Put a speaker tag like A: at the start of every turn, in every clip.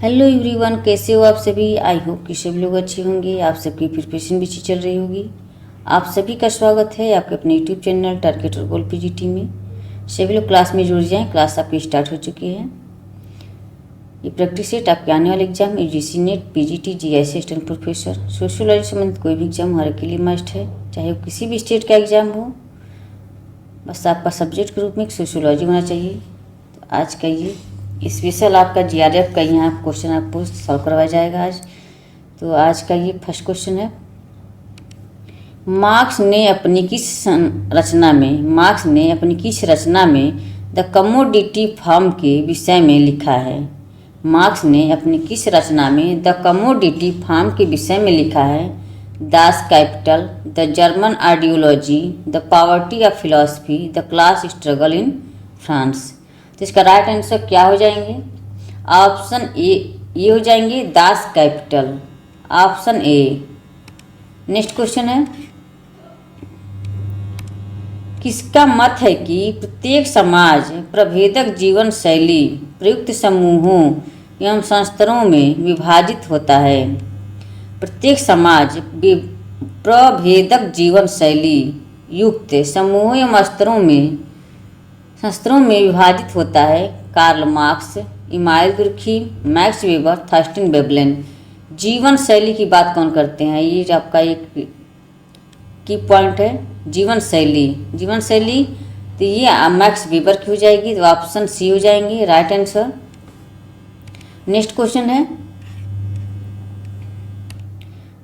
A: Hello everyone, कैसे हो आप सभी। आई होप कि सभी लोग अच्छे होंगे। आप सबकी प्रिपरेशन भी अच्छी चल रही होगी। आप सभी का स्वागत है आपके अपने यूट्यूब चैनल टारगेट और गोल पीजीटी में। सभी लोग क्लास में जुड़ जाएं। क्लास आपकी स्टार्ट हो चुकी है। ये प्रैक्टिस सेट आपके आने वाले exam UGC net, PGT, GIC, assistant professor, sociology संबंधित कोई भी एग्जाम हमारे के लिए मस्ट है, चाहे वो किसी भी स्टेट का एग्जाम हो। बस आपका सब्जेक्ट के रूप में सोशियोलॉजी होना चाहिए। तो आज का ये स्पेशल आपका जीआरएफ का यहाँ क्वेश्चन आपको सॉल्व करवाया जाएगा आज। तो आज का ये फर्स्ट क्वेश्चन है। मार्क्स ने अपनी किस रचना में द कमोडिटी फर्म के विषय में लिखा है। मार्क्स ने अपनी किस रचना में द कमोडिटी फर्म के विषय में लिखा है। Das Kapital, the German ideology, the poverty of philosophy, the class struggle in France. तो इसका राइट आंसर क्या हो जाएंगे। ऑप्शन ए हो जाएंगे Das Kapital, option A. Next question है। किसका मत है कि प्रत्येक समाज प्रभेदक जीवन शैली प्रयुक्त समूहों एवं संस्तरों में विभाजित होता है। प्रत्येक समाज प्रभेदक जीवन शैली युक्त समूहों एवं संस्तरों में विभाजित होता है। Karl Marx, Emmanuel Durkheim, Max Weber, Thorstein Veblen. जीवन शैली की बात कौन करते हैं, ये आपका एक की पॉइंट है। जीवन शैली तो ये मैक्स वेबर की हो जाएगी, तो ऑप्शन सी हो जाएंगे राइट आंसर। नेक्स्ट क्वेश्चन है।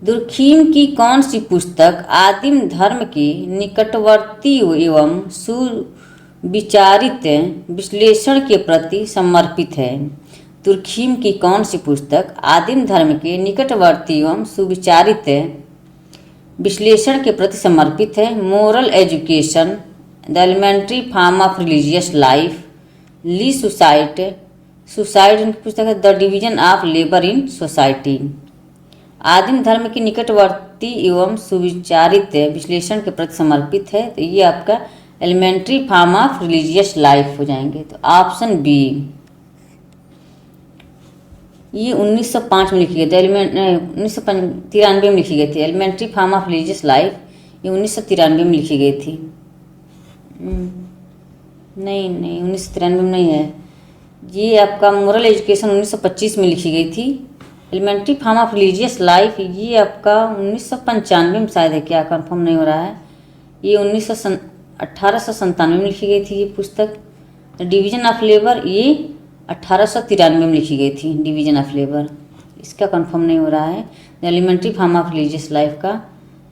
A: दुर्खीम की कौन सी पुस्तक आदिम धर्म के निकटवर्ती एवं सुविचारित विश्लेषण के प्रति समर्पित है। दुर्खीम की कौन सी पुस्तक आदिम धर्म के निकटवर्ती एवं सुविचारित विश्लेषण के प्रति समर्पित है। Moral education, the elementary form of religious life, le suicide पुस्तक है the division of labour in society. आदिम धर्म के निकटवर्ती एवं सुविचारित विश्लेषण के प्रति समर्पित है, तो ये आपका elementary form of religious life हो जाएंगे। तो ऑप्शन बी। ये 1905 में लिखी गई थी, 1993 में लिखी गई थी। Elementary form of religious life ये 1993 में लिखी गई थी। नहीं 1993 में नहीं है। ये आपका मोरल एजुकेशन 1925 में लिखी गई थी। Elementary form of religious life ये आपका 1995 में शायद है, क्या कंफर्म नहीं हो रहा है। ये 1897 में लिखी गई थी ये पुस्तक। डिवीजन ऑफ लेबर ये 1893 में लिखी गई थी। डिवीजन ऑफ लेबर इसका कंफर्म नहीं हो रहा है। Elementary form of religious life का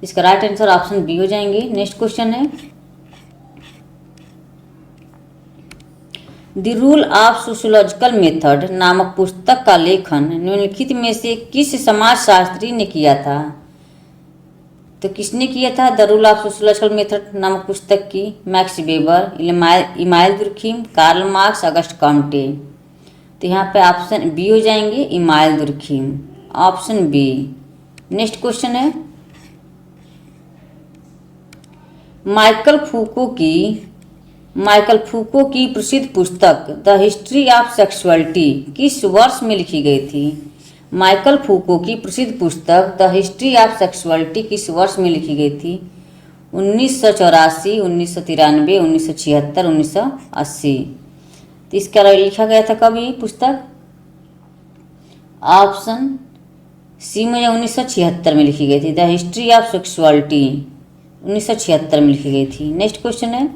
A: इसका राइट आंसर ऑप्शन बी हो जाएंगे। नेक्स्ट क्वेश्चन है। The rule of sociological method नामक पुस्तक का लेखन निम्नलिखित में से किस समाजशास्त्री ने किया था। तो किसने किया था the rule of sociological method नामक पुस्तक की। Max Weber, Emmanuel Durkheim, Karl Marx, August Comte. तो यहाँ पे ऑप्शन बी हो जाएंगे Emmanuel Durkheim, option B. Next question है। माइकल फूको की प्रसिद्ध पुस्तक द हिस्ट्री ऑफ सेक्सुअलिटी किस वर्ष में लिखी गई थी। माइकल फूको की प्रसिद्ध पुस्तक द हिस्ट्री ऑफ सेक्सुअलिटी किस वर्ष में लिखी गई थी। 1984, 1993, 1976, 1980। तो इसका लिखा गया था कब ये पुस्तक। ऑप्शन सी में 1976 में लिखी गई थी। द हिस्ट्री ऑफ सेक्सुअलिटी 1976 में लिखी गई थी। नेक्स्ट क्वेश्चन है।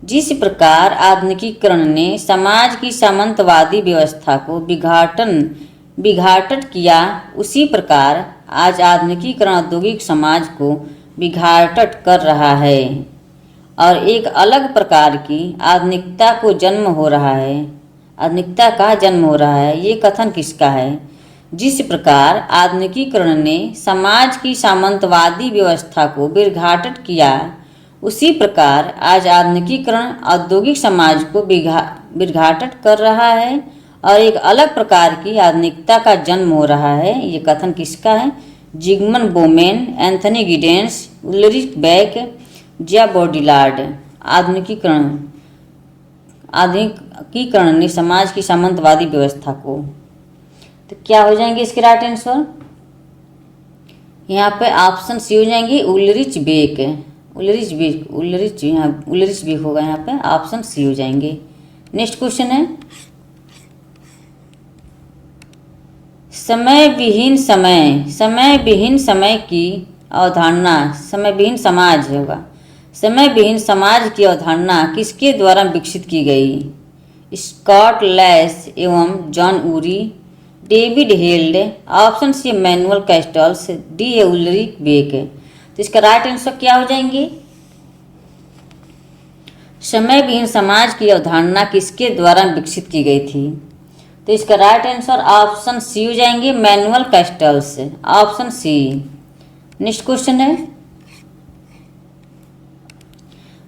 A: जिस प्रकार आधुनिकीकरण ने समाज की सामंतवादी व्यवस्था को विघाटित किया, उसी प्रकार आज आधुनिकीकरण औद्योगिक समाज को विघाटित कर रहा है और एक अलग प्रकार की आधुनिकता का जन्म हो रहा है। ये कथन किसका है। जिस प्रकार आधुनिकीकरण ने समाज की सामंतवादी व्यवस्था को विघाटित किया, उसी प्रकार आज आधुनिकीकरण औद्योगिक समाज को विघाटित कर रहा है और एक अलग प्रकार की आधुनिकता का जन्म हो रहा है। ये कथन किसका है। जिगमंड बोमेन, एंथनी गिडेंस, उल्रिच बेक, जिया बॉडिलार्ड। आधुनिकीकरण ने समाज की सामंतवादी व्यवस्था को। तो क्या हो जाएंगे इसके राइट आंसर? यहाँ पे ऑप्शन सी हो जाएंगे उलरिच बेक, उलरिच बेक होगा यहाँ पे, ऑप्शन सी हो जाएंगे। नेक्स्ट क्वेश्चन है समय विहीन समय की अवधारणा, समय विहीन समाज होगा, समय विहीन समाज की अवधारणा किसके द्वारा विकसित की गई? स्कॉट लैश एवं John Urry, David Held, option C Manuel Castells, D है उलरिच बेक। तो इसका राइट आंसर क्या हो जाएंगे? समय विहीन समाज की अवधारणा किसके द्वारा विकसित की गई थी? तो इसका राइट आंसर ऑप्शन सी हो जाएंगे Manuel Castells, option C. Next question है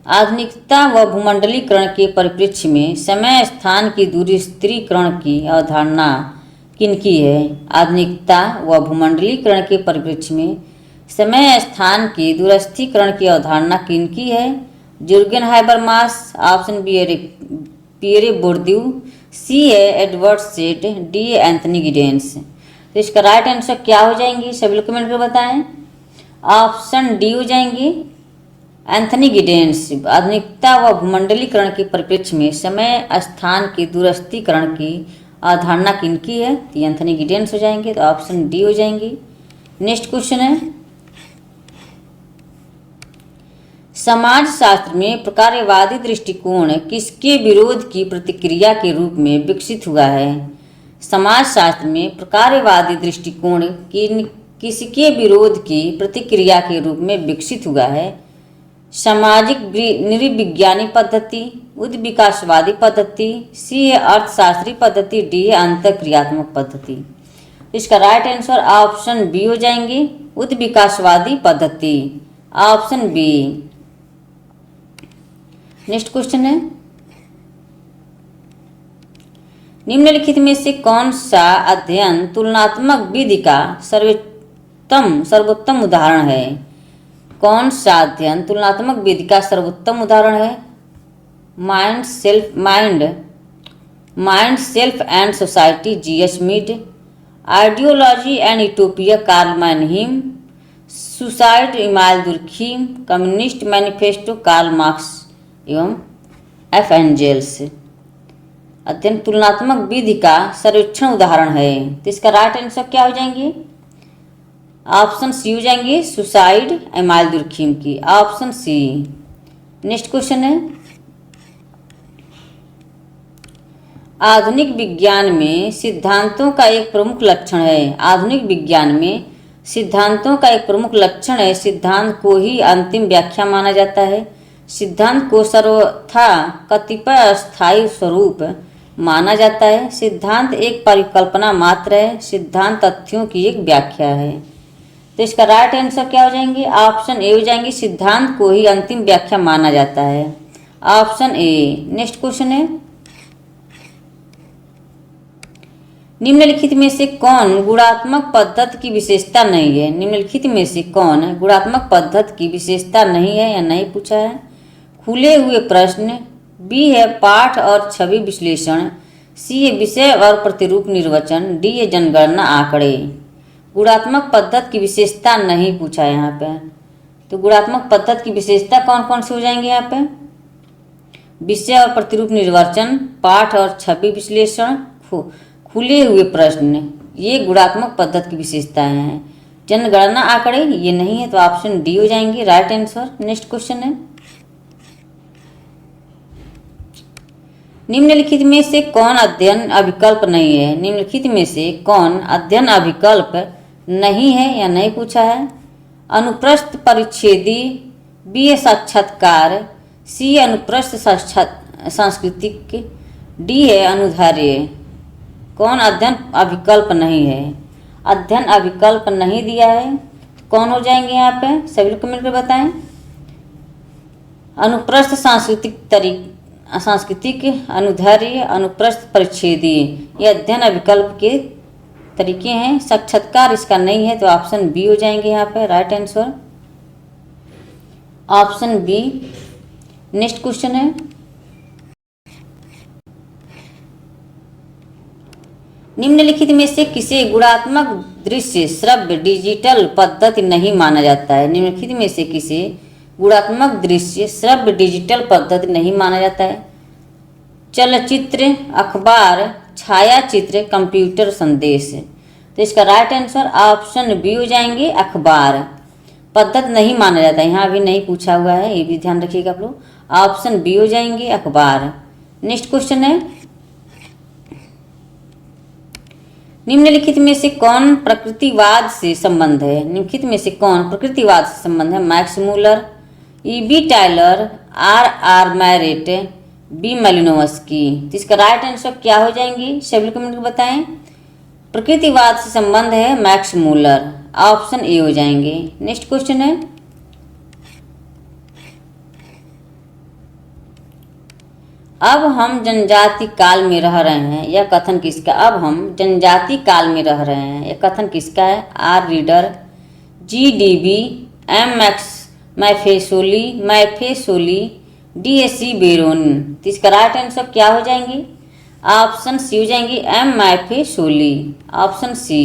A: आधुनिकता व भूमंडलीकरण के परिप्रेक्ष्य में समय स्थान की दूरस्थिरीकरण की अवधारणा किनकी है? आधुनिकता व भूमंडलीकरण के परिप्रेक्ष्य में समय स्थान की दूरस्थीकरण की अवधारणा किनकी है? जुर्गेन हाइबरमास, ऑप्शन बी है पियरे बोर्दियू, सी है एडवर्ड सेड, डी है एंथनी गिडेंस। तो इसका राइट आंसर क्या हो जाएंगे? सभी लोग कमेंट कर बताएं। ऑप्शन डी हो जाएंगे एंथनी गिडेंस। आधुनिकता व भूमंडलीकरण के परिप्रेक्ष्य में समय स्थान की दूरस्थीकरण की अवधारणा किनकी है? तो एंथनी गिडेंस हो जाएंगे, तो ऑप्शन डी हो जाएंगी। नेक्स्ट क्वेश्चन है समाजशास्त्र में प्रकारवादी दृष्टिकोण किसके विरोध की प्रतिक्रिया के रूप में विकसित हुआ है? समाजशास्त्र में प्रकारवादी दृष्टिकोण किसके विरोध की प्रतिक्रिया के रूप में विकसित हुआ है? सामाजिक नृविज्ञानी पद्धति, उद्विकासवादी पद्धति, सी है अर्थशास्त्री पद्धति, डी है अंतःक्रियात्मक पद्धति। इसका राइट आंसर ऑप्शन बी हो जाएंगे उद्विकासवादी पद्धति, ऑप्शन बी। नेक्स्ट क्वेश्चन है निम्नलिखित में से कौन सा अध्ययन तुलनात्मक विधि का सर्वोत्तम उदाहरण है? कौन सा अध्ययन तुलनात्मक विधि का सर्वोत्तम उदाहरण है? Mind self and society, G S. Mead, ideology and utopia, Karl Mannheim, suicide, Emile Durkheim, communist manifesto, Karl Marx एवं एफ. एंजेल्स। अध्ययन तुलनात्मक विधि का सर्वेक्षण उदाहरण है। तो इसका राइट आंसर क्या हो जाएंगे? ऑप्शन सी हो जाएंगे सुसाइड, इमाइल दुर्खीम की, ऑप्शन सी। नेक्स्ट क्वेश्चन है आधुनिक विज्ञान में सिद्धांतों का एक प्रमुख लक्षण है। आधुनिक विज्ञान में सिद्धांतों का एक प्रमुख लक्षण है सिद्धांत को ही अंतिम व्याख्या माना जाता है। सिद्धांत को सर्वथा कतिपय अस्थायी स्वरूप माना जाता है। सिद्धांत एक परिकल्पना मात्र है। सिद्धांत तथ्यों की एक व्याख्या है। तो इसका राइट आंसर क्या हो जाएंगे? ऑप्शन ए हो जाएंगे सिद्धांत को ही अंतिम व्याख्या माना जाता है, ऑप्शन ए। नेक्स्ट क्वेश्चन है निम्नलिखित में से कौन गुणात्मक पद्धति की विशेषता नहीं है? निम्नलिखित में से कौन गुणात्मक पद्धति की विशेषता नहीं है या नहीं पूछा है? खुले हुए प्रश्न, बी है पाठ और छवि विश्लेषण, सी है विषय और प्रतिरूप निर्वचन, डी है जनगणना आंकड़े। गुणात्मक पद्धति की विशेषता नहीं पूछा है यहाँ पे। तो गुणात्मक पद्धति की विशेषता कौन कौन सी हो जाएंगे यहाँ पे? विषय और प्रतिरूप निर्वचन, पाठ और छवि विश्लेषण, खुले हुए प्रश्न, ये गुणात्मक पद्धति की विशेषताएं हैं। जनगणना आंकड़े ये नहीं है, तो ऑप्शन डी हो जाएंगे राइट आंसर। नेक्स्ट क्वेश्चन है निम्नलिखित में से कौन अध्ययन अभिकल्प नहीं है? निम्नलिखित में से कौन अध्ययन अभिकल्प नहीं है या नहीं पूछा है? अनुप्रस्थ परिच्छेदी, बी है साक्षात्कार, सी है अनुप्रस्थ सांस्कृतिक, डी है अनुधार्य। कौन अध्ययन अभिकल्प नहीं है? अध्ययन अभिकल्प नहीं दिया है, कौन हो जाएंगे यहाँ पे? सभी लोग कमेंट कर बताएं। अनुप्रस्थ सांस्कृतिक, अनुधार्य, अनुप्रस्थ परिच्छेदी, ये अध्ययन अभिकल्प के तरीके हैं। साक्षात्कार इसका नहीं है, तो ऑप्शन बी हो जाएंगे यहाँ पे right answer, option B. Next question है निम्नलिखित में से किसे गुणात्मक दृश्य श्रव्य डिजिटल पद्धति नहीं माना जाता है? निम्नलिखित में से किसे गुणात्मक दृश्य श्रव्य डिजिटल पद्धति नहीं माना जाता है? चलचित्र, अखबार, छायाचित्र, कंप्यूटर संदेश। तो इसका राइट आंसर ऑप्शन बी हो जाएंगे, अखबार। पद्धति नहीं माना जाता है, यहाँ अभी नहीं पूछा हुआ है, ये भी ध्यान रखिएगा आप लोग। ऑप्शन बी हो जाएंगे, अखबार। नेक्स्ट क्वेश्चन है, निम्नलिखित में से कौन प्रकृतिवाद से संबंध है? निम्नलिखित में से कौन प्रकृतिवाद से संबंध है? Max Muller, E B. Tylor, R Marett, B. Malinowski. तो इसका राइट आंसर क्या हो जाएंगी? सभी लोग कमेंट में बताएं। प्रकृतिवाद से संबंध है मैक्स मूलर, ऑप्शन ए हो जाएंगे। नेक्स्ट क्वेश्चन है, अब हम जनजाति काल में रह रहे हैं, यह कथन किसका? अब हम जनजाति काल में रह रहे हैं, यह कथन किसका है? R Reader, G D B., M. Maffesoli, D S C. Baron. तो इसका राइट आंसर क्या हो जाएंगे? ऑप्शन सी हो जाएंगी, एम. मैफेसोली, option C.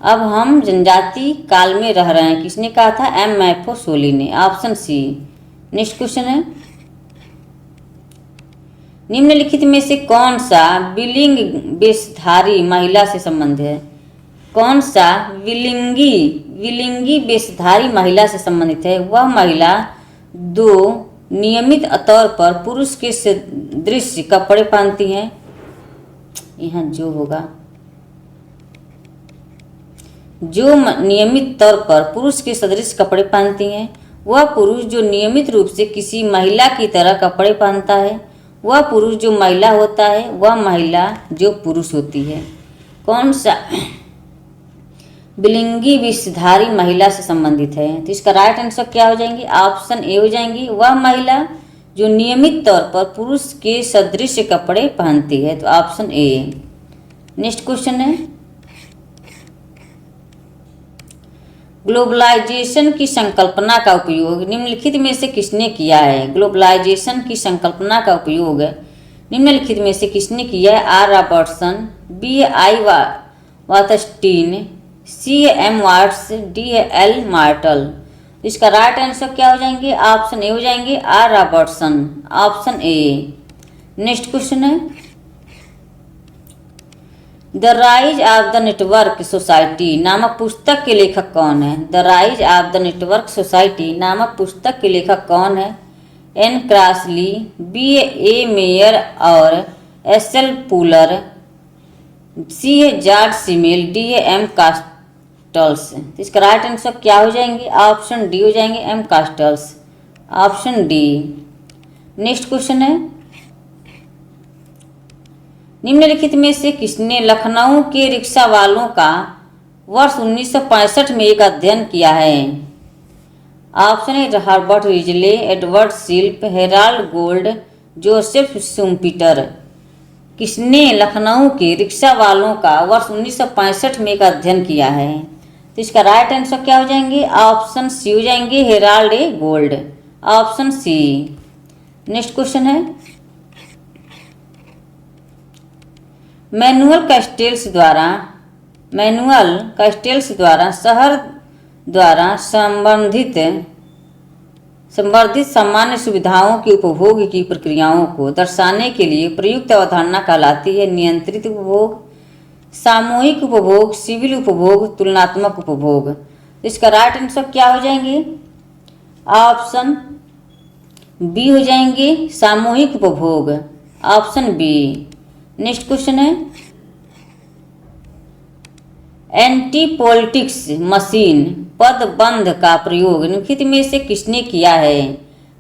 A: अब हम जनजाति काल में रह रहे हैं, किसने कहा था? एम. मैफेसोली ने, ऑप्शन सी। नेक्स्ट क्वेश्चन है, निम्नलिखित में से कौन सा विलिंग वेशधारी महिला से संबंध है? कौन सा विलिंगी वेशधारी महिला से संबंधित है? वह महिला दो नियमित तौर पर पुरुष के सदृश कपड़े पहनती हैं। यहाँ जो होगा, जो नियमित तौर पर पुरुष के सदृश कपड़े पहनती हैं, वह पुरुष जो नियमित रूप से किसी महिला की तरह कपड़े पहनता है, वह पुरुष जो महिला होता है, वह महिला जो पुरुष होती है। कौन सा विलिंगी विषधारी महिला से संबंधित है? तो इसका राइट आंसर क्या हो जाएंगे? ऑप्शन ए हो जाएंगी, वह महिला जो नियमित तौर पर पुरुष के सदृश कपड़े पहनती है। तो ऑप्शन ए। नेक्स्ट क्वेश्चन है, ग्लोबलाइजेशन की संकल्पना का उपयोग निम्नलिखित में से किसने किया है? ग्लोबलाइजेशन की संकल्पना का उपयोग निम्नलिखित में से किसने किया है? R Robertson, B. I. Wallerstein, C. M. Watts, D. L. Martel. इसका राइट आंसर क्या हो जाएंगे? ऑप्शन ए हो जाएंगे, R Robertson, option A. Next question है, the rise of the network society नामक पुस्तक के लेखक कौन है? The rise of the network society नामक पुस्तक के लेखक कौन है? N. Crossley, B. A. Mayer और S. L. Puller, C. George Simmel, D. M. कास्टल्स। इसका राइट आंसर क्या हो जाएंगे? ऑप्शन डी हो जाएंगे, M. Castells, option D. Next question है, निम्नलिखित में से किसने लखनऊ के रिक्शा वालों का वर्ष 1965 में एक अध्ययन किया है? Option A Herbert Risley, Edward शिल्प, हेराल्ड गोल्ड, जोसेफ शुम्पीटर। किसने लखनऊ के रिक्शा वालों का वर्ष 1965 में एक अध्ययन किया है? तो इसका राइट आंसर क्या हो जाएंगे? ऑप्शन सी हो जाएंगे, Harold A Gold, option C. Next question है, मैनुअल कैस्टेल्स द्वारा शहर द्वारा संवर्धित सामान्य सुविधाओं के उपभोग की प्रक्रियाओं को दर्शाने के लिए प्रयुक्त अवधारणा कहलाती है नियंत्रित उपभोग, सामूहिक उपभोग, सिविल उपभोग, तुलनात्मक उपभोग। इसका राइट आंसर क्या हो जाएंगे? ऑप्शन बी हो जाएंगे, सामूहिक उपभोग, ऑप्शन बी। नेक्स्ट क्वेश्चन है, एंटी पॉलिटिक्स मशीन पदबंध का प्रयोग निम्नलिखित में से किसने किया है?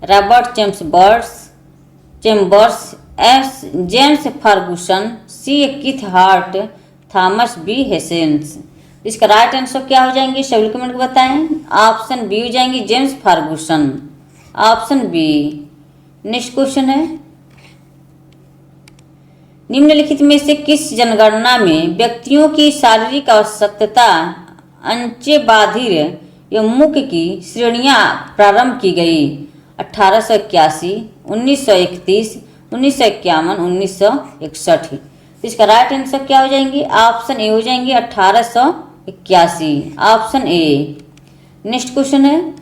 A: Robert Chambers, S. James Ferguson, C. Keith Hart, Thomas B. हेसेंस। इसका राइट आंसर क्या हो जाएंगे? सभी कमेंट को बताएं। ऑप्शन बी हो जाएंगे, James Ferguson, option B. Next question है, निम्नलिखित में से किस जनगणना में व्यक्तियों की शारीरिक आवश्यकता अंचे बाधिर एवं मुख्य की श्रेणियां प्रारंभ की गई? 1881, 1931, 1951, 1961। तो इसका राइट आंसर क्या हो जाएंगे? ऑप्शन ए हो जाएंगे 1881, ऑप्शन ए। नेक्स्ट क्वेश्चन है,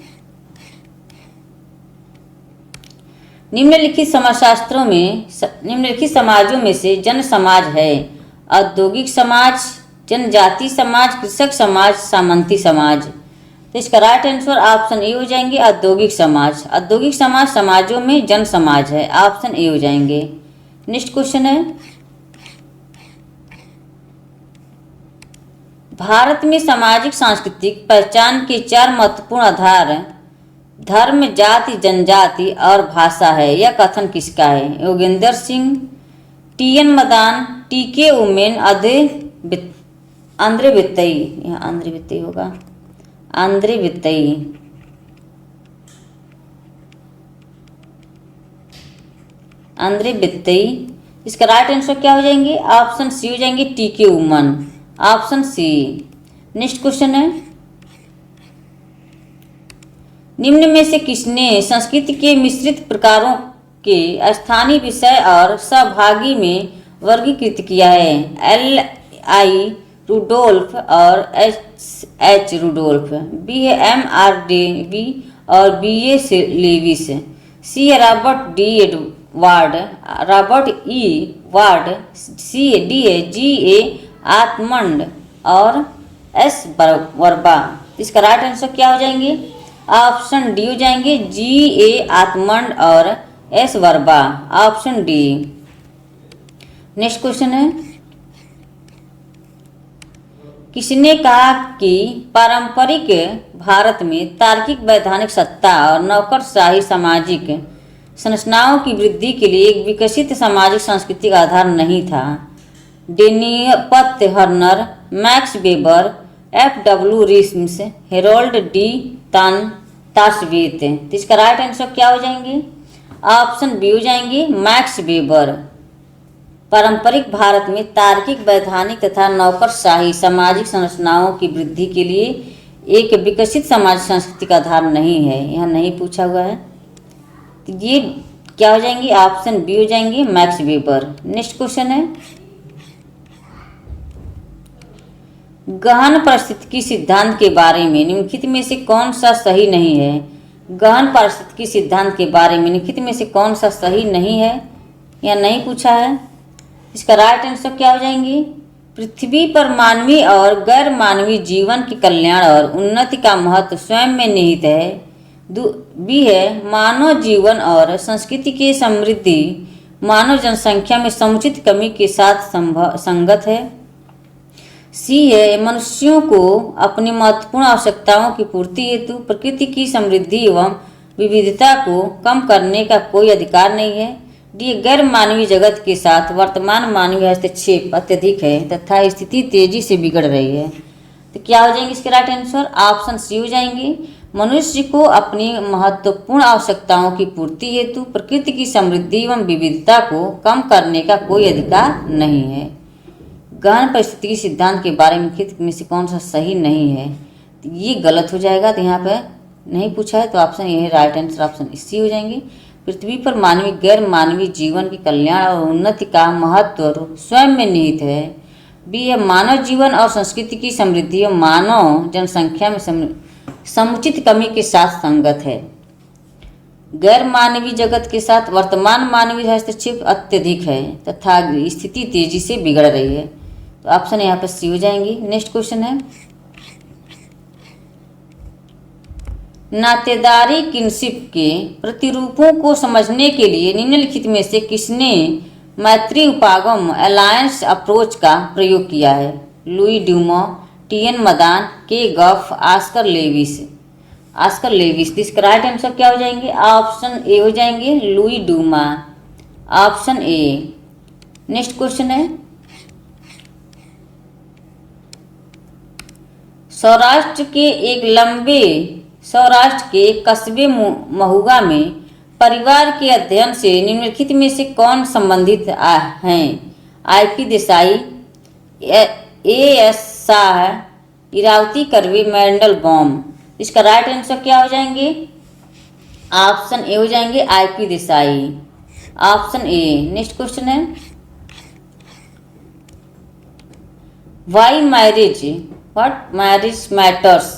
A: निम्नलिखित समाजशास्त्रों में निम्नलिखित समाजों में से जन समाज है? औद्योगिक समाज, जनजाति समाज, कृषक समाज, सामंती समाज। तो इसका राइट आंसर ऑप्शन ए हो जाएंगे औद्योगिक समाज। औद्योगिक समाज समाजों में जन समाज है, ऑप्शन ए हो जाएंगे। नेक्स्ट क्वेश्चन है, भारत में सामाजिक सांस्कृतिक पहचान के 4 महत्वपूर्ण आधार धर्म, जाति, जनजाति और भाषा है। यह कथन किसका है? Yogendra Singh, T N. Madan, T K. Oommen, Andre वित्तई। यहाँ आंद्रे वित्तई होगा, आंद्रे वित्तई। आंद्रे वित्तई। इसका राइट आंसर क्या हो जाएंगे? ऑप्शन सी हो जाएंगे टी.के. उमन, ऑप्शन सी। नेक्स्ट क्वेश्चन है, निम्न में से किसने संस्कृत के मिश्रित प्रकारों के स्थानीय विषय और सहभागी में वर्गीकृत किया है? L.I. रूडोल्फ और H. रूडोल्फ, बी है M.R. और B.A. लेविस, सी है Robert D Edward, Robert E ward, D है G.A. आत्मंड और S. वर्बा। इसका राइट आंसर क्या हो जाएंगे? ऑप्शन डी हो जाएंगे G.A. आत्मंड और S. Verba, option D. Next question है, किसने कहा कि पारंपरिक भारत में तार्किक वैधानिक सत्ता और नौकरशाही सामाजिक संरचनाओं की वृद्धि के लिए एक विकसित सामाजिक सांस्कृतिक आधार नहीं था? Daniel Thorner, Max Weber, F.W. Riggs, Harold D तास्वेत। तो इसका राइट आंसर क्या हो जाएंगे? ऑप्शन बी हो जाएंगे मैक्स वेबर। पारंपरिक भारत में तार्किक वैधानिक तथा नौकरशाही सामाजिक संरचनाओं की वृद्धि के लिए एक विकसित सामाजिक सांस्कृतिक आधार नहीं है, यह नहीं पूछा हुआ है। तो ये क्या हो जाएंगे? ऑप्शन बी हो जाएंगे मैक्स वेबर। नेक्स्ट क्वेश्चन है, गहन पारिस्थितिकी सिद्धांत के बारे में निम्नलिखित में से कौन सा सही नहीं है? गहन पारिस्थितिकी सिद्धांत के बारे में निम्नलिखित में से कौन सा सही नहीं है या नहीं पूछा है? इसका राइट आंसर क्या हो जाएंगे? पृथ्वी पर मानवीय और गैर मानवीय जीवन के कल्याण और उन्नति का महत्व स्वयं में निहित है। बी है मानव जीवन और संस्कृति की समृद्धि मानव जनसंख्या में समुचित कमी के साथ संगत है। सी है मनुष्यों को अपनी महत्वपूर्ण आवश्यकताओं की पूर्ति हेतु प्रकृति की समृद्धि एवं विविधता को कम करने का कोई अधिकार नहीं है। डी गैर मानवीय जगत के साथ वर्तमान मानवीय हस्तक्षेप अत्यधिक है तथा स्थिति तेजी से बिगड़ रही है। तो क्या हो जाएंगे इसके राइट आंसर? ऑप्शन सी हो जाएंगे मनुष्य को अपनी महत्वपूर्ण आवश्यकताओं की पूर्ति हेतु प्रकृति की समृद्धि एवं विविधता को कम करने का कोई अधिकार नहीं है। गहन पारिस्थितिकी सिद्धांत के बारे में से कौन सा सही नहीं है? तो ये गलत हो जाएगा, तो यहाँ पे नहीं पूछा है, तो ऑप्शन ये है राइट आंसर, ऑप्शन सी हो जाएंगे। पृथ्वी पर मानवीय गैर मानवीय जीवन के कल्याण और उन्नति का महत्व स्वयं में निहित है। बी है मानव जीवन और संस्कृति की समृद्धि और मानव जनसंख्या में समुचित कमी के साथ संगत है। गैर मानवीय जगत के साथ वर्तमान मानवीय हस्तक्षेप अत्यधिक है तथा स्थिति तेजी से बिगड़ रही है। तो ऑप्शन यहाँ पर सी हो जाएंगी। नेक्स्ट क्वेश्चन है, नातेदारी किनशिप के प्रतिरूपों को समझने के लिए निम्नलिखित में से किसने मैत्री उपागम अलायंस अप्रोच का प्रयोग किया है? Louis Dumas, TN. Madan, K Gough, Oscar Lewis. Oscar Lewis. इसका राइट आंसर क्या हो जाएंगे? ऑप्शन ए हो जाएंगे Louis Dumont, option A. Next question है, सौराष्ट्र के एक कस्बे महुआ में परिवार के अध्ययन से निम्नलिखित में से कौन संबंधित हैं? I.P. Desai, A.S. Shah, Irawati Karve, Mandelbaum. इसका राइट आंसर क्या हो जाएंगे? ऑप्शन ए हो जाएंगे I.P. Desai, option A. Next question है, why marriage what marriage matters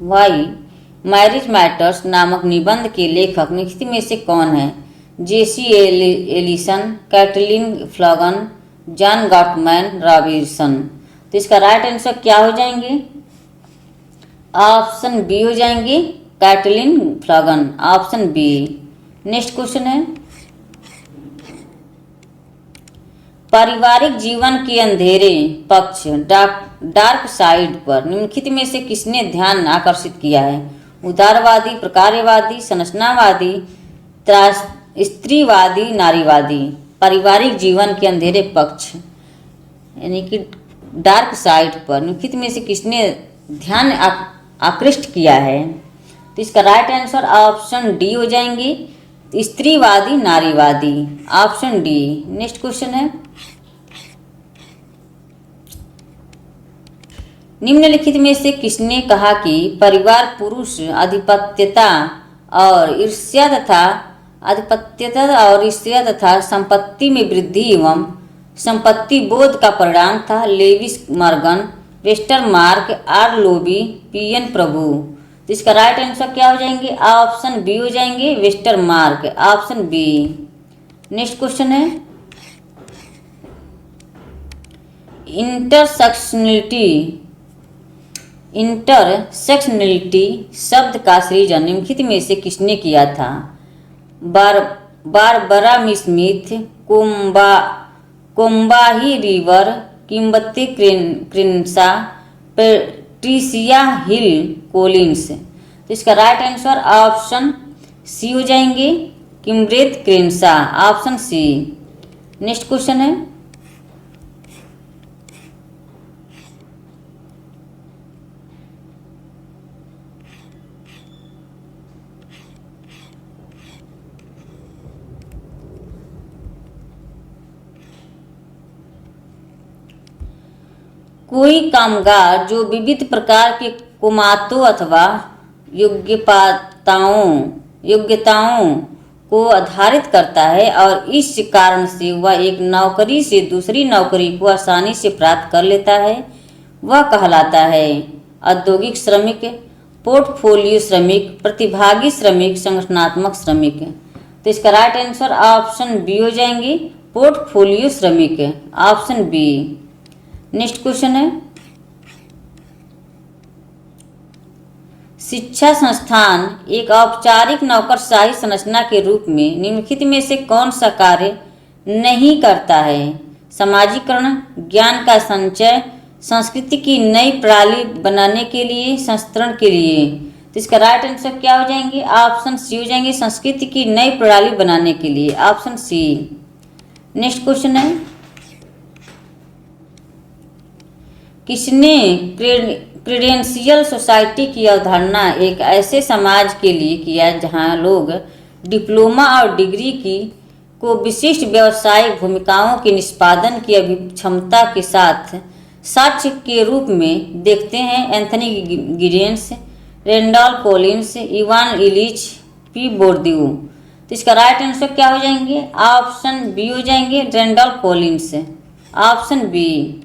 A: why marriage matters नामक निबंध के लेखक निम्नलिखित में से कौन है? Jesse Ellison, Caitlin Flanagan, John Gottman Robinson. तो इसका राइट आंसर क्या हो जाएंगे? ऑप्शन बी हो जाएंगे, Caitlin Flanagan, option B. Next question है, पारिवारिक जीवन के अंधेरे पक्ष डार्क साइड पर निम्नलिखित में से किसने ध्यान आकर्षित किया है? उदारवादी, प्रकार्यवादी, संरचनावादी, स्त्रीवादी, नारीवादी। पारिवारिक जीवन के अंधेरे पक्ष यानी कि डार्क साइड पर निम्नलिखित में से किसने ध्यान आकृष्ट किया है? तो इसका राइट आंसर ऑप्शन डी हो जाएंगे, स्त्रीवादी, नारीवादी, ऑप्शन डी। नेक्स्ट क्वेश्चन है, निम्नलिखित में से किसने कहा कि परिवार पुरुष आधिपत्यता और ईर्ष्या तथा संपत्ति में वृद्धि एवं संपत्ति बोध का परिणाम था? Lewis Morgan, Westermarck, R Lowie, P N Prabhu. तो इसका राइट आंसर क्या हो जाएंगे? ऑप्शन बी हो जाएंगे, Westermarck, option B. Next question है, इंटरसेक्शनलिटी शब्द का सृजन निम्नलिखित में से किसने किया था? Barbara Smith, Combahee River, Kimberle Crenshaw, Patricia Hill Collins. तो इसका राइट आंसर ऑप्शन सी हो जाएंगे, Kimberle Crenshaw, option C. Next question है, कोई कामगार जो विविध प्रकार के कुमातों अथवा योग्यताओं को आधारित करता है और इस कारण से वह एक नौकरी से दूसरी नौकरी को आसानी से प्राप्त कर लेता है, वह कहलाता है औद्योगिक श्रमिक, पोर्टफोलियो श्रमिक, प्रतिभागी श्रमिक, संगठनात्मक श्रमिक। तो इसका राइट आंसर ऑप्शन बी हो जाएंगे, पोर्टफोलियो श्रमिक, ऑप्शन बी। नेक्स्ट क्वेश्चन है, शिक्षा संस्थान एक औपचारिक नौकरशाही संरचना के रूप में निम्नलिखित में से कौन सा कार्य नहीं करता है? समाजीकरण, ज्ञान का संचय, संस्कृति की नई प्रणाली बनाने के लिए, संस्करण के लिए। तो इसका राइट आंसर क्या हो जाएंगे? ऑप्शन सी हो जाएंगे, संस्कृति की नई प्रणाली बनाने के लिए, ऑप्शन सी। नेक्स्ट क्वेश्चन है, किसने क्रेडेंशियल सोसाइटी की अवधारणा एक ऐसे समाज के लिए किया जहां लोग डिप्लोमा और डिग्री को विशिष्ट व्यावसायिक भूमिकाओं के निष्पादन की अभिक्षमता के साथ साक्ष्य के रूप में देखते हैं? Anthony Giddens, Randall Collins, Ivan Illich P Bourdieu. तो इसका राइट आंसर क्या हो जाएंगे? ऑप्शन बी हो जाएंगे, Randolph Collins, option B.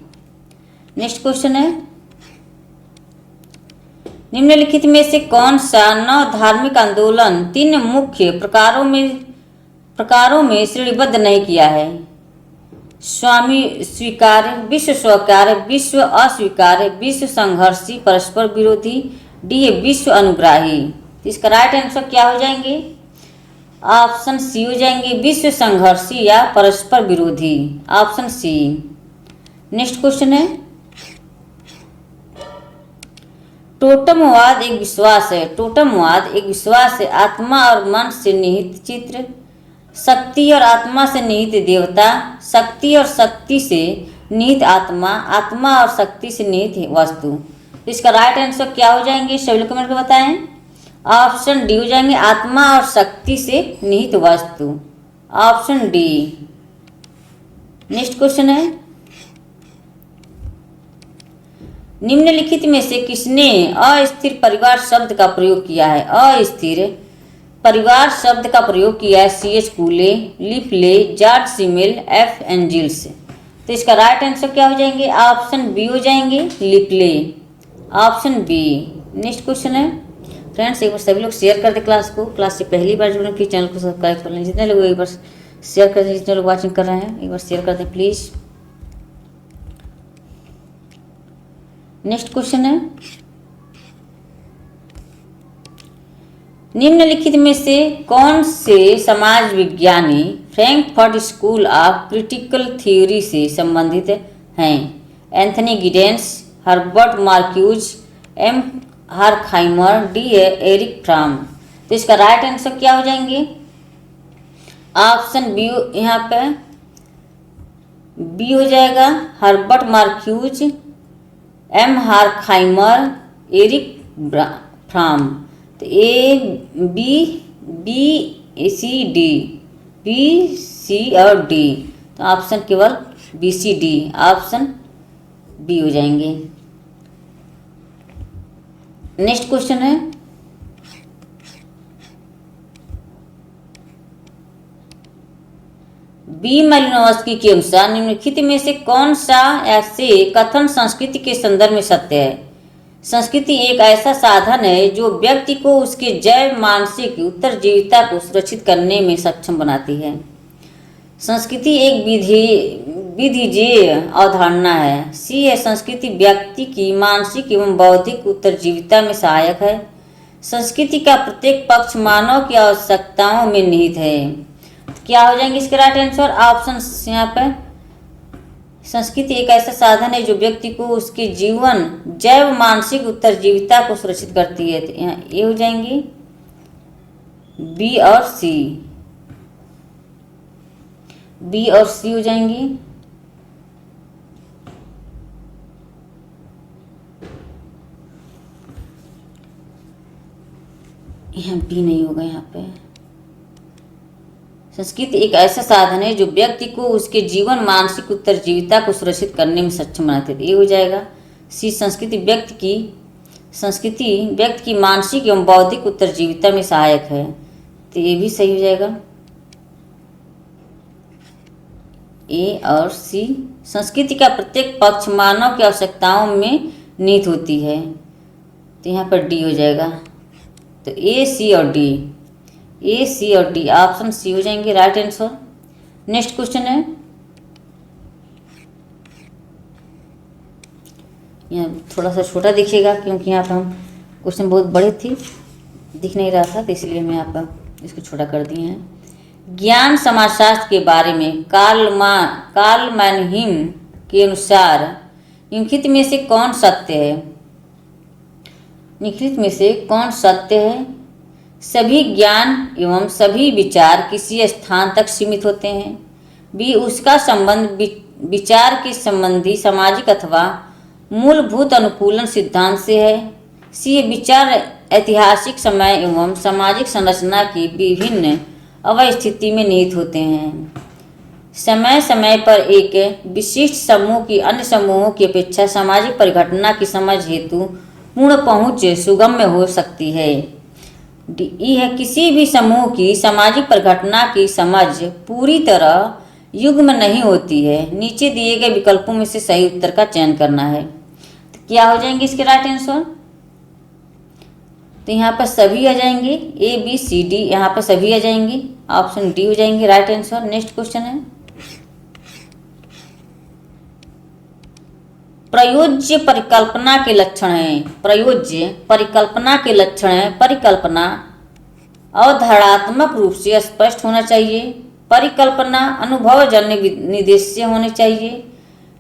A: Next question है, निम्नलिखित में से कौन सा नव धार्मिक आंदोलन 3 मुख्य प्रकारों में श्रेणीबद्ध नहीं किया है? स्वामी स्वीकार्य, विश्व स्वीकार्य, विश्व अस्वीकार्य, विश्व संघर्षी, परस्पर विरोधी, डी विश्व अनुग्राही। तो इसका राइट आंसर क्या हो जाएंगे? ऑप्शन सी हो जाएंगे, विश्व संघर्षी या परस्पर विरोधी, ऑप्शन सी। नेक्स्ट क्वेश्चन है, टोटमवाद एक विश्वास है। टोटमवाद एक विश्वास है आत्मा और मन से निहित चित्र, शक्ति और आत्मा से निहित देवता, शक्ति और शक्ति से निहित आत्मा, आत्मा और शक्ति से निहित वस्तु। इसका राइट आंसर क्या हो जाएंगे? सभी लोग कमेंट में बताएं। ऑप्शन डी हो जाएंगे, आत्मा और शक्ति से निहित वस्तु, ऑप्शन डी। नेक्स्ट क्वेश्चन है, निम्नलिखित में से किसने अस्थिर परिवार शब्द का प्रयोग किया है? अस्थिर परिवार शब्द का प्रयोग किया है C H कूले, लिफले, George Simmel, F Angeles. तो इसका राइट आंसर क्या हो जाएंगे? ऑप्शन बी हो जाएंगे, लिपले, ऑप्शन बी। नेक्स्ट क्वेश्चन है फ्रेंड्स, एक बार सभी लोग शेयर कर दे क्लास को। क्लास से पहली बार जुड़े प्लीज चैनल को सब्सक्राइब कर लें। जितने लोग एक बार शेयर कर दें, जितने लोग वॉचिंग कर रहे हैं एक बार शेयर कर दें प्लीज। नेक्स्ट क्वेश्चन है, निम्नलिखित में से कौन से समाज विज्ञानी Frankfurt school of critical theory से संबंधित हैं? Anthony Giddens, Herbert Marcuse, M Horkheimer, D Erich Fromm. तो इसका राइट आंसर क्या हो जाएंगे? ऑप्शन बी, यहाँ पे बी हो जाएगा, Herbert Marcuse, M Horkheimer, Erich Fromm. तो A B B C D, B C और डी, तो ऑप्शन केवल B C D, option B हो जाएंगे। नेक्स्ट क्वेश्चन है, बी मालिनोव्स्की के अनुसार निम्नलिखित में से कौन सा ऐसे कथन संस्कृति के संदर्भ में सत्य है? संस्कृति एक ऐसा साधन है जो व्यक्ति को उसके जैव मानसिक उत्तरजीविता को सुरक्षित करने में सक्षम बनाती है। संस्कृति एक विधिजेय अवधारणा है। सी है, संस्कृति व्यक्ति की मानसिक एवं बौद्धिक उत्तरजीविता में सहायक है। संस्कृति का प्रत्येक पक्ष मानव की आवश्यकताओं में निहित है। क्या हो जाएंगे इसके राइट आंसर? ऑप्शन यहाँ पे, संस्कृति एक ऐसा साधन है जो व्यक्ति को उसके जीवन जैव मानसिक उत्तरजीविता को सुरक्षित करती है। तो यहाँ ए हो जाएंगी, बी और सी, बी और सी हो जाएंगी। यहाँ बी नहीं होगा। यहाँ पे संस्कृति एक ऐसा साधन है जो व्यक्ति को उसके जीवन मानसिक उत्तरजीविता को सुरक्षित करने में सक्षम बनाते थे, ये हो जाएगा। सी, संस्कृति व्यक्ति की मानसिक एवं बौद्धिक उत्तरजीविता में सहायक है, तो ये भी सही हो जाएगा, ए और सी। संस्कृति का प्रत्येक पक्ष मानव की आवश्यकताओं में निहित होती है, तो यहाँ पर डी हो जाएगा। तो ए, सी और डी, ए, सी और डी, ऑप्शन सी हो जाएंगे राइट आंसर। नेक्स्ट क्वेश्चन है, यहाँ थोड़ा सा छोटा दिखेगा क्योंकि यहाँ पर हम क्वेश्चन बहुत बड़े थी, दिख नहीं रहा था, तो इसलिए मैं यहाँ पर इसको छोटा कर दिए हैं। ज्ञान समाजशास्त्र के बारे में कार्ल मैनहीम के अनुसार निम्नलिखित में से कौन सत्य है? निम्नलिखित में से कौन सत्य है? सभी ज्ञान एवं सभी विचार किसी स्थान तक सीमित होते हैं। बी, उसका संबंध विचार के संबंधी सामाजिक अथवा मूलभूत अनुकूलन सिद्धांत से है। सी, विचार ऐतिहासिक समय एवं सामाजिक संरचना की विभिन्न अवस्थिति में निहित होते हैं। समय समय पर एक विशिष्ट समूह की अन्य समूहों की अपेक्षा सामाजिक परिघटना की समझ हेतु पूर्ण पहुँच सुगम्य हो सकती है। डी है, किसी भी समूह की सामाजिक परिघटना की समझ पूरी तरह युग्म नहीं होती है। नीचे दिए गए विकल्पों में से सही उत्तर का चयन करना है, तो क्या हो जाएंगे इसके राइट आंसर? तो यहाँ पर सभी आ जाएंगे, ए बी सी डी, यहाँ पर सभी आ जाएंगे, ऑप्शन डी हो जाएंगे राइट आंसर। नेक्स्ट क्वेश्चन है, प्रयोज्य परिकल्पना के लक्षण हैं। प्रयोज्य परिकल्पना के लक्षण हैं, परिकल्पना अवधारणात्मक रूप से स्पष्ट होना चाहिए, परिकल्पना अनुभवजन्य निर्देश्य होनी चाहिए,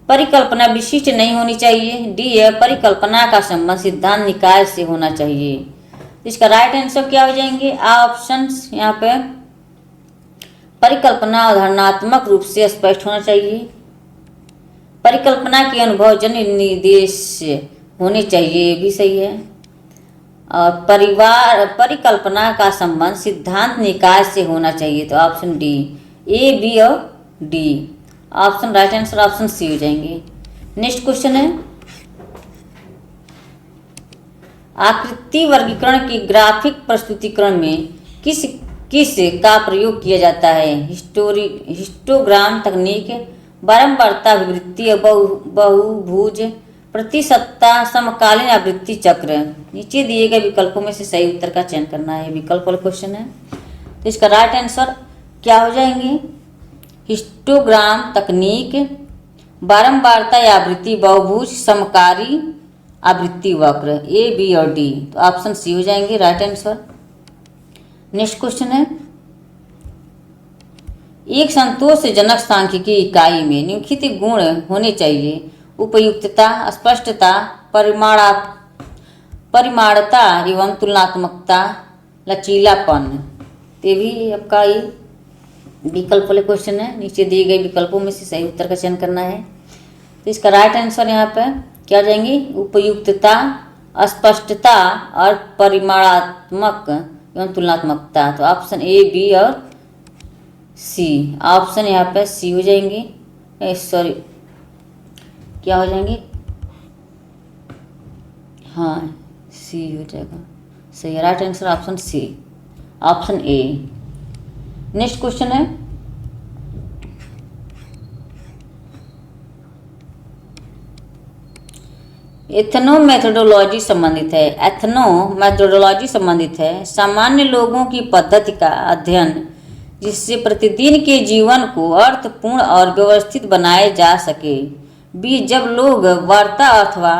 A: परिकल्पना विशिष्ट नहीं होनी चाहिए, डी है, परिकल्पना का संबंध सिद्धांत निकाय से होना चाहिए। इसका राइट आंसर क्या हो जाएंगे? ऑप्शन यहाँ पे, परिकल्पना अवधारणात्मक रूप से स्पष्ट होना चाहिए, परिकल्पना के अनुभवजन्य निर्देश होने चाहिए, ये भी सही है, और परिकल्पना का संबंध सिद्धांत निकाय से होना चाहिए, तो ऑप्शन डी, ए बी और D, option right answer option C हो जाएंगे। नेक्स्ट क्वेश्चन है, आकृति वर्गीकरण के ग्राफिक प्रस्तुतिकरण में किस का प्रयोग किया जाता है? हिस्टोग्राम तकनीक, बारंबारता आवृत्ति और बहुभुज प्रतिसत्ता समकालीन आवृत्ति चक्र। नीचे दिए गए विकल्पों में से सही उत्तर का चयन करना है। विकल्प वाला क्वेश्चन है, तो इसका राइट आंसर क्या हो जाएंगे? हिस्टोग्राम तकनीक, बारंबारता या आवृत्ति बहुभुज, समकारी आवृत्ति वक्र। ए, बी और डी, तो ऑप्शन सी हो जाएंगे राइट आंसर। नेक्स्ट क्वेश्चन है, एक संतोषजनक सांख्यिकी इकाई में निम्नलिखित गुण होने चाहिए: उपयुक्तता, स्पष्टता, परिमाणता एवं तुलनात्मकता, लचीलापन। ये भी आपका ये विकल्प वाले क्वेश्चन है। नीचे दिए गए विकल्पों में से सही उत्तर का चयन करना है। तो इसका राइट आंसर यहाँ पे क्या जाएंगे? उपयुक्तता, अस्पष्टता और परिमाणात्मक एवं तुलनात्मकता। तो ऑप्शन ए, बी और सी, ऑप्शन यहाँ पे सी हो जाएंगे। सॉरी, क्या हो जाएंगे? हाँ, सी हो जाएगा सही है। Right answer option C, option A. Next question है, एथनो मेथोडोलॉजी संबंधित है। एथनो मेथोडोलॉजी संबंधित है सामान्य लोगों की पद्धति का अध्ययन जिससे प्रतिदिन के जीवन को अर्थपूर्ण और व्यवस्थित बनाया जा सके। बी, जब लोग वार्ता अथवा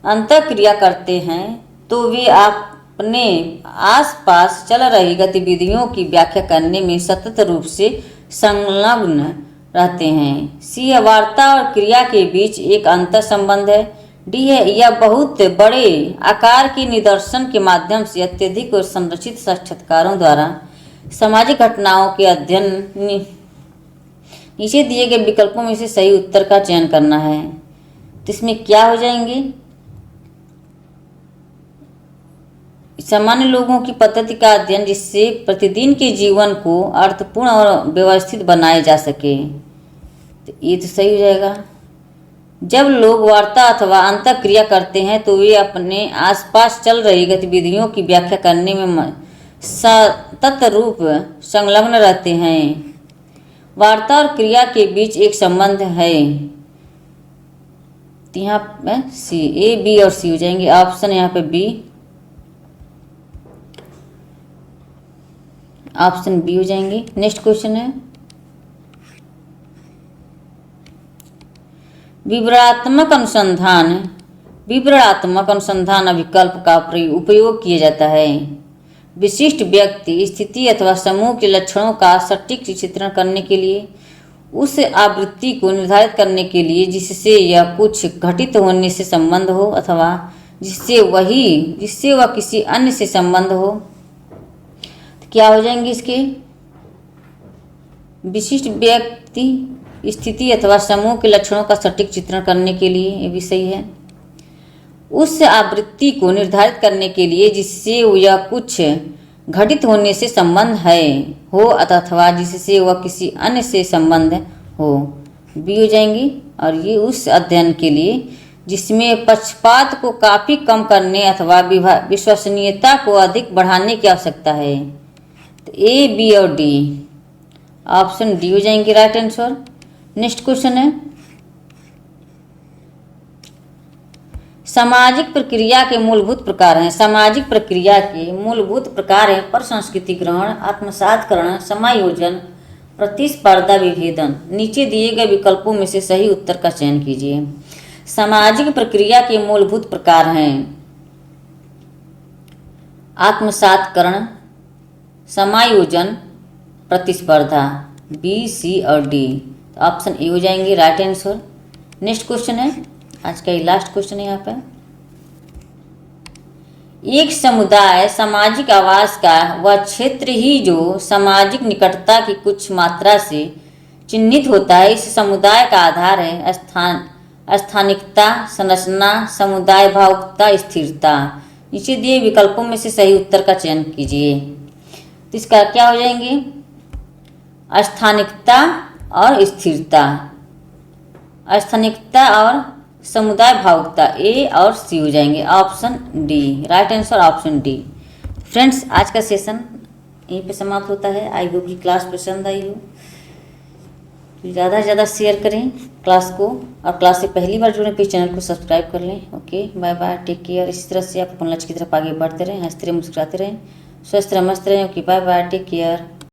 A: अंतःक्रिया करते हैं तो वे अपने आसपास चल रही गतिविधियों की व्याख्या करने में सतत रूप से संलग्न रहते हैं। सी है, वार्ता और क्रिया के बीच एक अंतर संबंध है। डी है, यह बहुत बड़े आकार के निदर्शन के माध्यम से अत्यधिक और संरचित साक्षात्कारों द्वारा सामाजिक घटनाओं के अध्ययन। नीचे दिए गए विकल्पों में से सही उत्तर का चयन करना है। तो इसमें क्या हो जाएंगे? सामान्य लोगों की पद्धति का अध्ययन जिससे प्रतिदिन के जीवन को अर्थपूर्ण और व्यवस्थित बनाया जा सके। तो ये तो सही हो जाएगा। जब लोग वार्ता अथवा अंतःक्रिया करते हैं तो वे अपने आसपास चल रही गतिविधियों की व्याख्या करने में सतत रूप संलग्न रहते हैं। वार्ता और क्रिया के बीच एक संबंध है। यहाँ पे सी, ए, बी और सी हो जाएंगे। ऑप्शन यहाँ पे बी, ऑप्शन बी हो जाएंगे। नेक्स्ट क्वेश्चन है, विवरणात्मक अनुसंधान विकल्प का उपयोग किया जाता है। विशिष्ट व्यक्ति, स्थिति अथवा समूह के लक्षणों का सटीक चित्रण करने के लिए, उस आवृत्ति को निर्धारित करने के लिए जिससे यह कुछ घटित होने से संबंध हो अथवा जिससे वह किसी अन्य से संबंध हो। तो क्या हो जाएंगे इसके? विशिष्ट व्यक्ति, स्थिति अथवा समूह के लक्षणों का सटीक चित्रण करने के लिए, ये भी सही है। उस आवृत्ति को निर्धारित करने के लिए जिससे यह कुछ घटित होने से संबंध हो अथवा जिससे वह किसी अन्य से संबंध हो, भी हो जाएंगी। और ये उस अध्ययन के लिए जिसमें पक्षपात को काफ़ी कम करने अथवा विश्वसनीयता को अधिक बढ़ाने की आवश्यकता है। तो ए, बी और डी, ऑप्शन डी हो जाएंगे राइट आंसर। नेक्स्ट क्वेश्चन है, सामाजिक प्रक्रिया के मूलभूत प्रकार हैं। सामाजिक प्रक्रिया के मूलभूत प्रकार हैं परसंस्कृति ग्रहण, आत्मसातकरण, समायोजन, प्रतिस्पर्धा, विभेदन। नीचे दिए गए विकल्पों में से सही उत्तर का चयन कीजिए। सामाजिक प्रक्रिया के मूलभूत प्रकार हैं आत्मसातकरण, समायोजन, प्रतिस्पर्धा। बी, सी और डी, तो ऑप्शन ए हो जाएंगे राइट आंसर। नेक्स्ट क्वेश्चन है, आज का ये लास्ट क्वेश्चन है यहाँ पे। एक समुदाय सामाजिक आवास का वह क्षेत्र ही जो सामाजिक निकटता की कुछ मात्रा से चिन्हित होता है। इस समुदाय का आधार है स्थानिकता, संरचना, समुदाय भावुकता, स्थिरता। नीचे दिए विकल्पों में से सही उत्तर का चयन कीजिए। तो इसका क्या हो जाएंगे? स्थानिकता और स्थिरता, स्थानिकता और समुदाय भावुकता। ए और सी हो जाएंगे। Option D, right answer option D. Friends, आज का सेशन यहीं पे समाप्त होता है। आई होप की क्लास पसंद आई हो। ज़्यादा से ज़्यादा शेयर करें क्लास को, और क्लास से पहली बार जुड़े प्लीज़ चैनल को सब्सक्राइब कर लें। Okay, bye bye, take care. इसी तरह से आप अपन लक्ष्य की तरफ आगे बढ़ते रहें, हंसते रहें, मुस्कुराते रहें, स्वस्थ रहें, मस्त रहें। Okay, bye bye, take care.